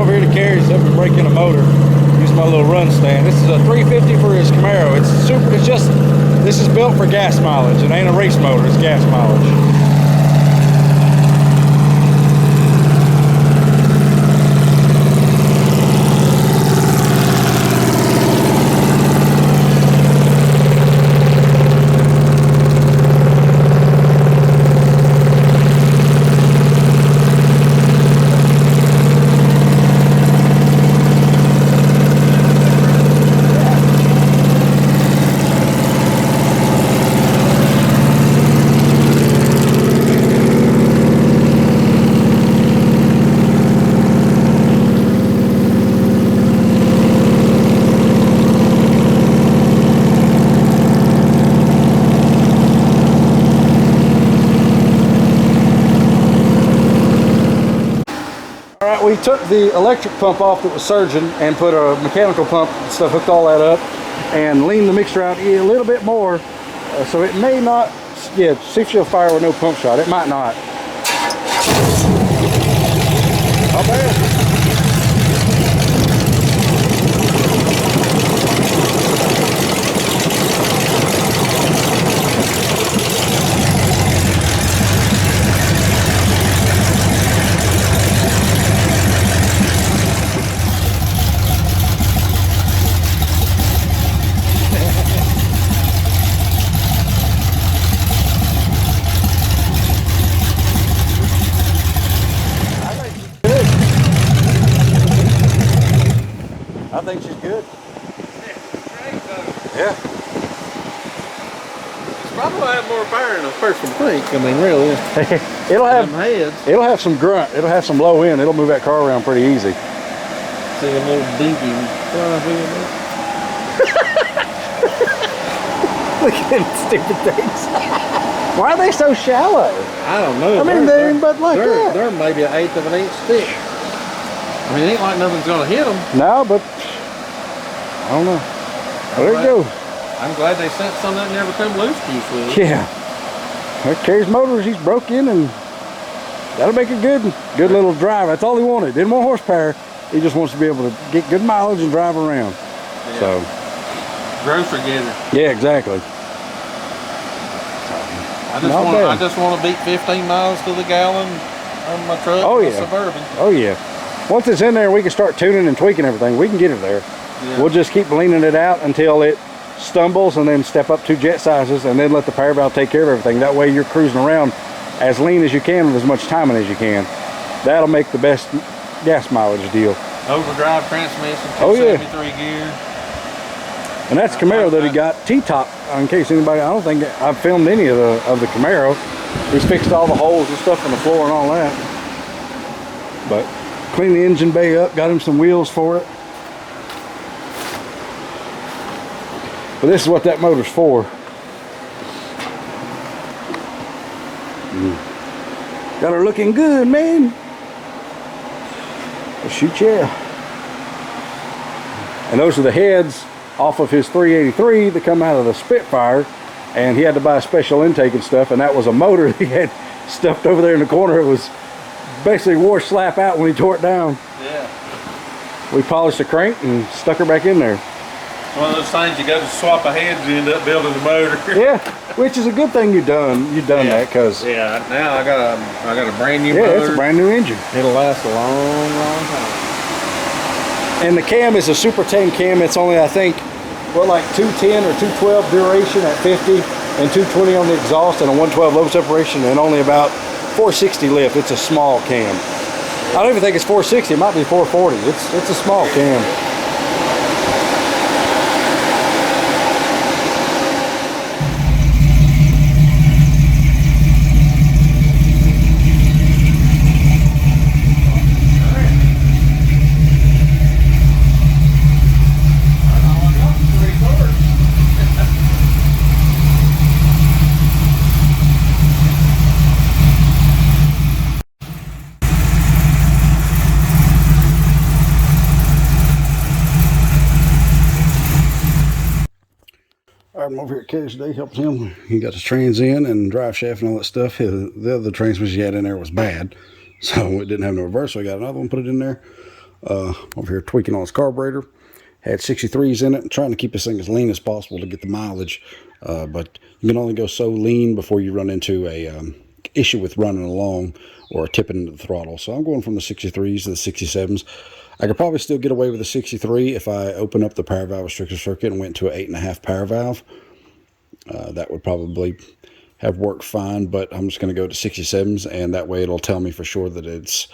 over here to Kerry's, help me break in a motor. Use my little run stand. This is a 350 for his Camaro. It's super. It's just, this is built for gas mileage. It ain't a race motor. It's gas mileage. We took the electric pump off that was surging and put a mechanical pump and stuff, hooked all that up, and leaned the mixture out a little bit more. So it may not, yeah, see if she'll fire with no pump shot. It might not. Not bad. I think she's good. Yeah. It's probably have more power than a person think. I mean, really. it'll have some grunt. It'll have some low end. It'll move that car around pretty easy. See a little dinky fly wheel. Look at them stupid things. Why are they so shallow? I don't know. I mean, they're but like that. They're maybe an eighth of an inch thick. I mean, it ain't like nothing's gonna hit them. No, but I don't know. There you go. I'm glad they sent some that never come loose usually. Yeah. That Kerry's motors, he's broke in, and that'll make a good little drive. That's all he wanted. Didn't want horsepower. He just wants to be able to get good mileage and drive around. Yeah. So. Grocery getter. Yeah, exactly. I just want to beat 15 miles to the gallon on my truck. Oh yeah. Suburban. Oh yeah. Once it's in there, we can start tuning and tweaking everything. We can get it there. Yeah. We'll just keep leaning it out until it stumbles, and then step up 2 jet sizes, and then let the power valve take care of everything. That way you're cruising around as lean as you can with as much timing as you can. That'll make the best gas mileage deal. Overdrive transmission, 273 gear. And that's Camaro that he got T-top. In case anybody, I don't think I've filmed any of the Camaro. He's fixed all the holes and stuff in the floor and all that. But cleaned the engine bay up, got him some wheels for it. But this is what that motor's for. Got her looking good, man. Well, shoot, yeah. And those are the heads off of his 383 that come out of the Spitfire, and he had to buy a special intake and stuff, and that was a motor he had stuffed over there in the corner. It was basically wore slap out when he tore it down. Yeah. We polished the crank and stuck her back in there. It's one of those things you got to swap a head, you end up building the motor. Yeah, which is a good thing you done that, because yeah, now I got a brand new motor. Yeah, it's a brand new engine. It'll last a long time. And the cam is a super tame cam. It's only, I think, what, like 210 or 212 duration at 50, and 220 on the exhaust, and a 112 load separation, and only about 460 lift. It's a small cam. I don't even think it's 460. It might be 440. It's a small cam. I'm over here at Kerry's today, helping him. He got his trans in and drive shaft and all that stuff. The other transmission he had in there was bad, so it didn't have no reverse, so I got another one, put it in there. over here tweaking on his carburetor. Had 63s in it and trying to keep this thing as lean as possible to get the mileage. But you can only go so lean before you run into a issue with running along or tipping into the throttle. So I'm going from the 63s to the 67s. I could probably still get away with a 63 if I open up the power valve restrictor circuit and went to an 8.5 power valve. That would probably have worked fine, but I'm just going to go to 67s, and that way it'll tell me for sure that it's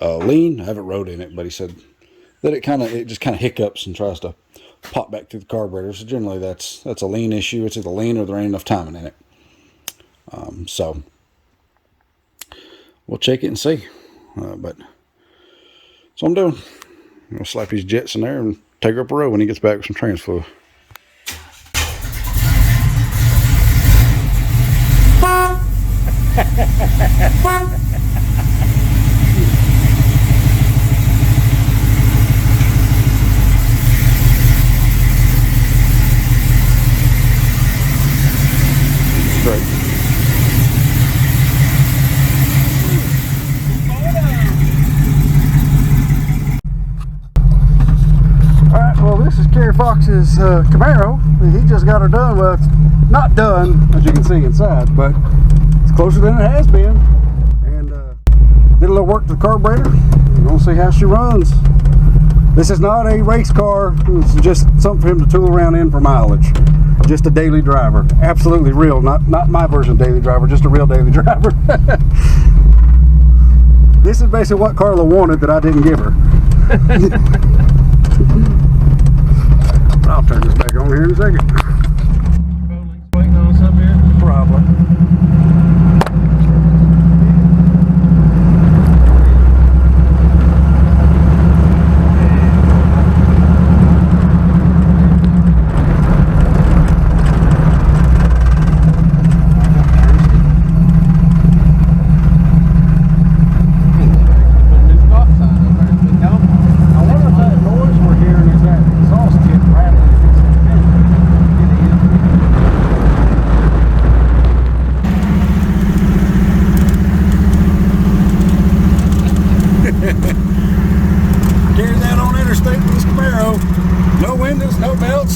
lean. I haven't rode in it, but he said that it just kind of hiccups and tries to pop back through the carburetor. So generally that's a lean issue. It's either lean or there ain't enough timing in it. So we'll check it and see. But that's what I'm doing. I'm going to slap these jets in there and take her up a road when he gets back with some trans fluid. Straight. Well, this is Kerry Fox's Camaro. He just got her done. Well, it's not done, as you can see inside, but it's closer than it has been. And did a little work to the carburetor. We're gonna see how she runs. This is not a race car. It's just something for him to tool around in for mileage. Just a daily driver. Absolutely real. Not my version of daily driver, just a real daily driver. This is basically what Carla wanted that I didn't give her. I'll turn this back on here in a second. Waiting on something here? Probably.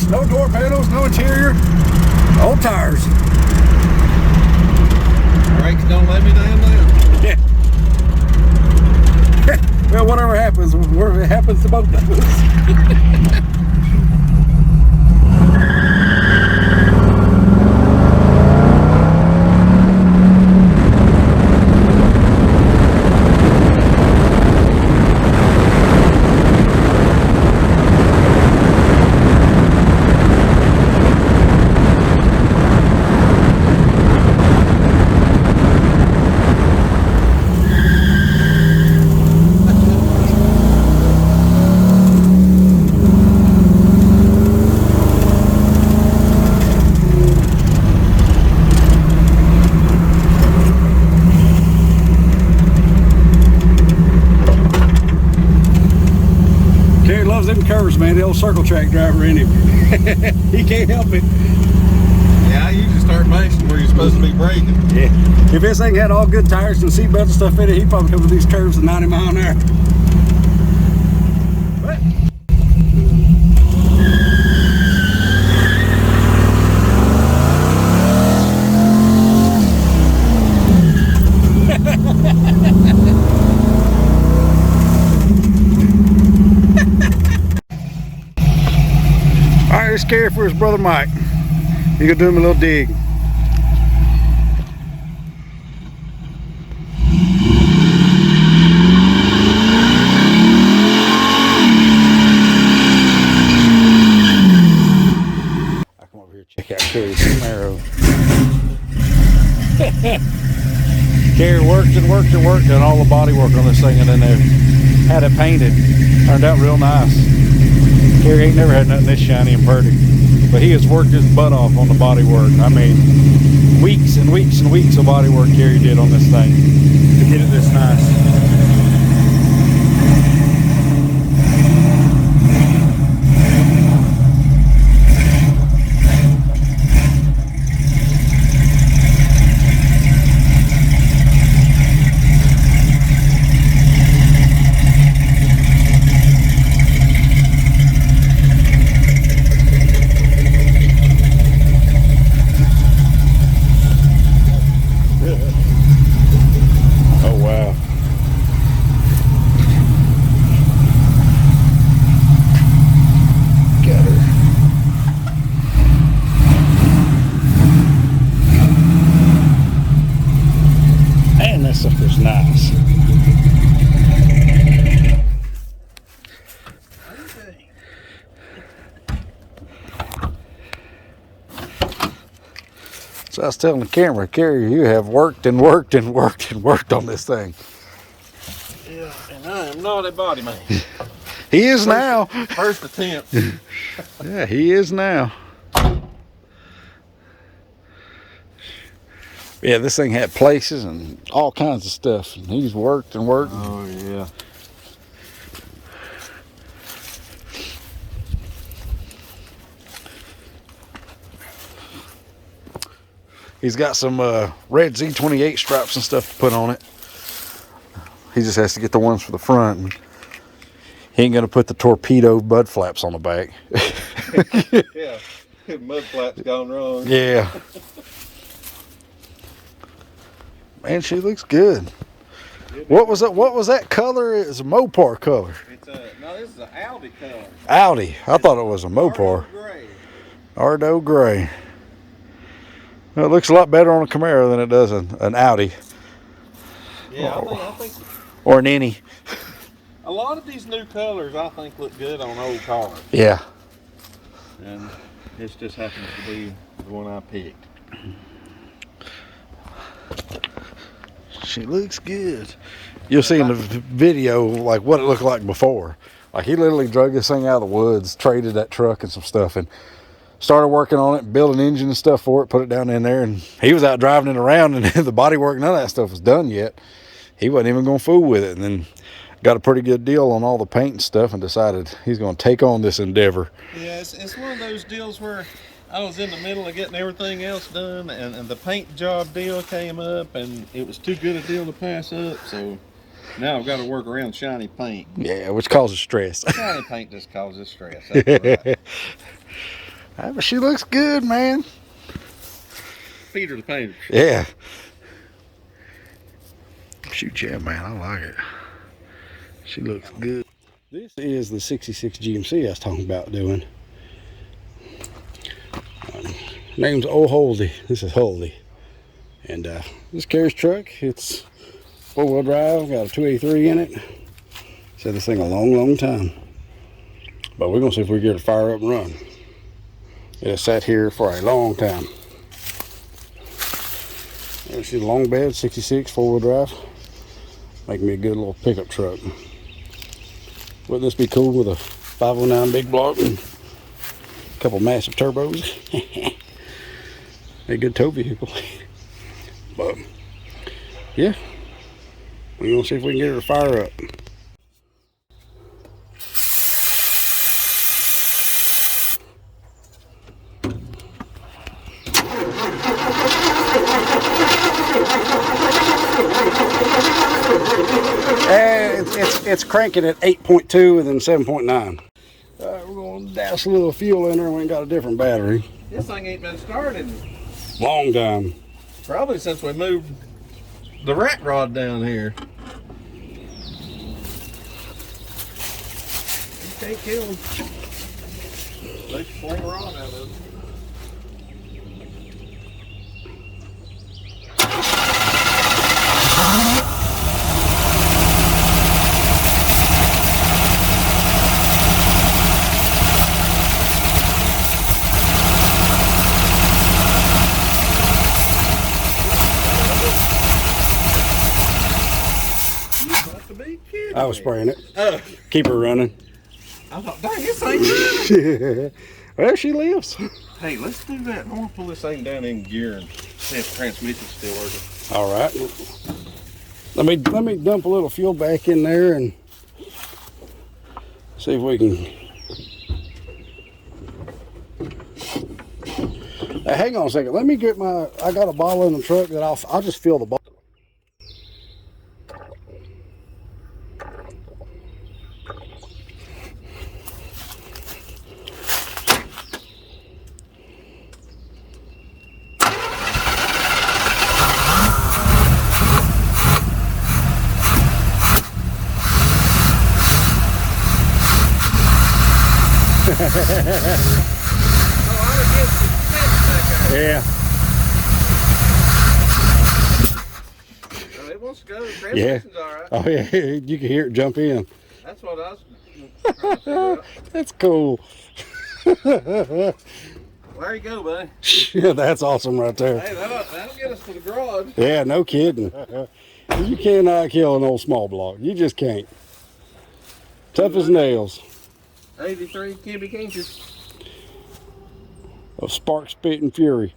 No door panels, no interior, old tires. Brakes don't let me down now. Yeah. Well, whatever happens, it happens to both of us. Curves, man, the old circle track driver in him. He can't help it. Yeah, I usually start mashing where you're supposed to be braking. Yeah. If this thing had all good tires and seatbelts and stuff in it, he'd probably come with these curves at 90 miles an hour. But Kerry for his brother Mike. He gonna do him a little dig. I come over here check out Kerry's Camaro. Kerry worked and worked and worked on all the body work on this thing, and then they had it painted. Turned out real nice. Kerry ain't never had nothing this shiny and pretty, but he has worked his butt off on the body work. I mean, weeks and weeks and weeks of body work Kerry did on this thing to get it this nice. So I was telling the camera, Kerry, you have worked and worked and worked and worked on this thing. Yeah, and I am not a body man. He is now. First attempt. Yeah, he is now. Yeah, this thing had places and all kinds of stuff. And he's worked and worked. Oh, yeah. He's got some red Z28 stripes and stuff to put on it. He just has to get the ones for the front. He ain't gonna put the torpedo mud flaps on the back. Yeah, mud flaps gone wrong. Yeah. Man, she looks good. What was that? What was that color? It was a Mopar color. It's no, this is an Audi color. Audi. I thought it was a Mopar. Gray. Ardo gray. Well, it looks a lot better on a Camaro than it does an Audi. Yeah, I think or an Innie. a lot of these new colors I think look good on old cars. Yeah. And this just happens to be the one I picked. She looks good. You'll see in the video like what it looked like before. Like he literally drug this thing out of the woods, traded that truck and some stuff, and started working on it, built an engine and stuff for it, put it down in there, and he was out driving it around, and the body work, none of that stuff was done yet. He wasn't even going to fool with it, and then got a pretty good deal on all the paint and stuff and decided he's going to take on this endeavor. Yeah, it's one of those deals where I was in the middle of getting everything else done, and the paint job deal came up, and it was too good a deal to pass up, so now I've got to work around shiny paint. Yeah, which causes stress. Shiny paint just causes stress. That's right. But she looks good, man. Peter the painter. Yeah. Shoot, yeah, man, I like it. She looks good. This is the 66 GMC I was talking about doing. Name's Old Holdy. This is Holdy. And this Kerry's truck. It's 4-wheel drive. Got a 283 in it. Had this thing a long, long time. But we're going to see if we can get it fire up and run. It has sat here for a long time. There's the long bed, 66, 4-wheel drive. Make me a good little pickup truck. Wouldn't this be cool with a 509 big block and a couple massive turbos? A good tow vehicle. But yeah, we're gonna see if we can get her to fire up. It's cranking at 8.2 and then 7.9. We're gonna douse a little fuel in there. We ain't got a different battery. This thing ain't been started Long time. probably since we moved the rat rod down here. You can't kill them. They can fling a rod out of it. I was spraying it. Keep her running. I thought, dang, this ain't good. Well, she lives. Hey, let's do that. I'm gonna pull this thing down in gear and see if the transmission's still working. All right. Let me dump a little fuel back in there and see if we can. Hey, hang on a second. Let me get my. I got a bottle in the truck that I'll just fill the bottle. Yeah. It wants to go. The transmission's all right. Oh yeah, you can hear it jump in. That's what I was trying to figure out. That's cool. Well, There you go, buddy. Yeah, that's awesome right there. Hey, that'll get us to the garage. Yeah, no kidding. You cannot kill an old small block. You just can't. Tough as nails. 83 cubic inches. Of spark, spit, and fury.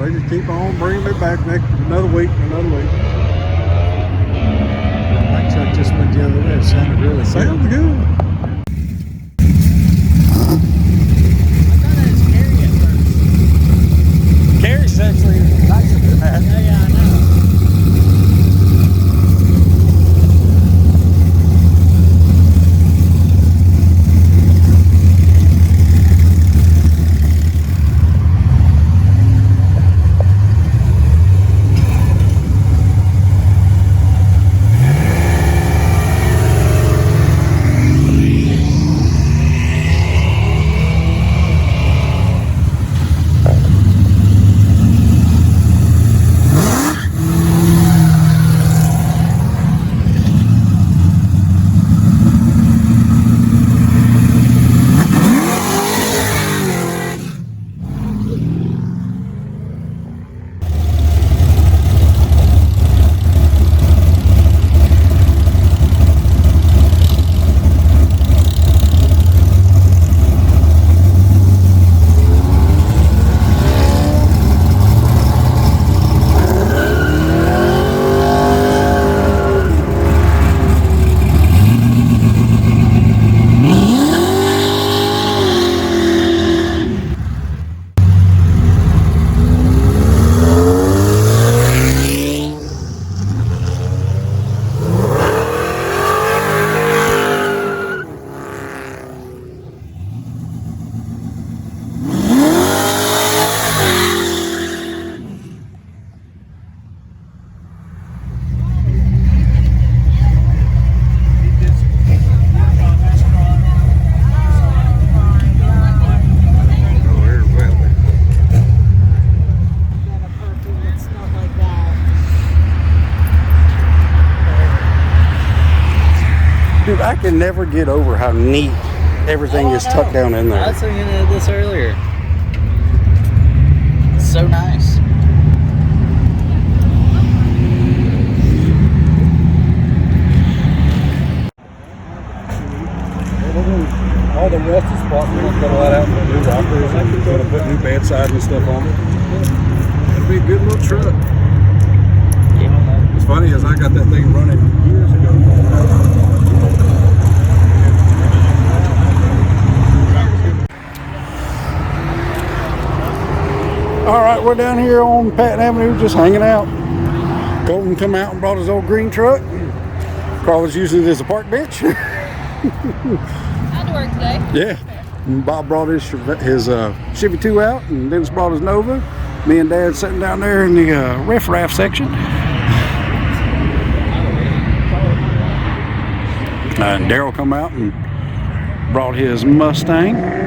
They just keep on bringing me back another week. Like Chuck just went the other way. It sounded really Sounds good. Kerry's actually nicer than that. Yeah, I know. Dude, I can never get over how neat everything is tucked down in there. I was thinking of this earlier. It's so nice. All the rusty spots, we're going to cut all that out and put new rockers and we're going to put new bed sides and stuff on it. It'll be a good little truck. What's funny is I got that thing running years ago. All right, we're down here on Patton Avenue just hanging out. Colton come out and brought his old green truck. Carl was using it as a park bench. I had to work today. Yeah. And Bob brought his Chevy 2 out, and Dennis brought his Nova. Me and Dad sitting down there in the riff-raff section. And Daryl come out and brought his Mustang.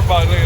everybody lives.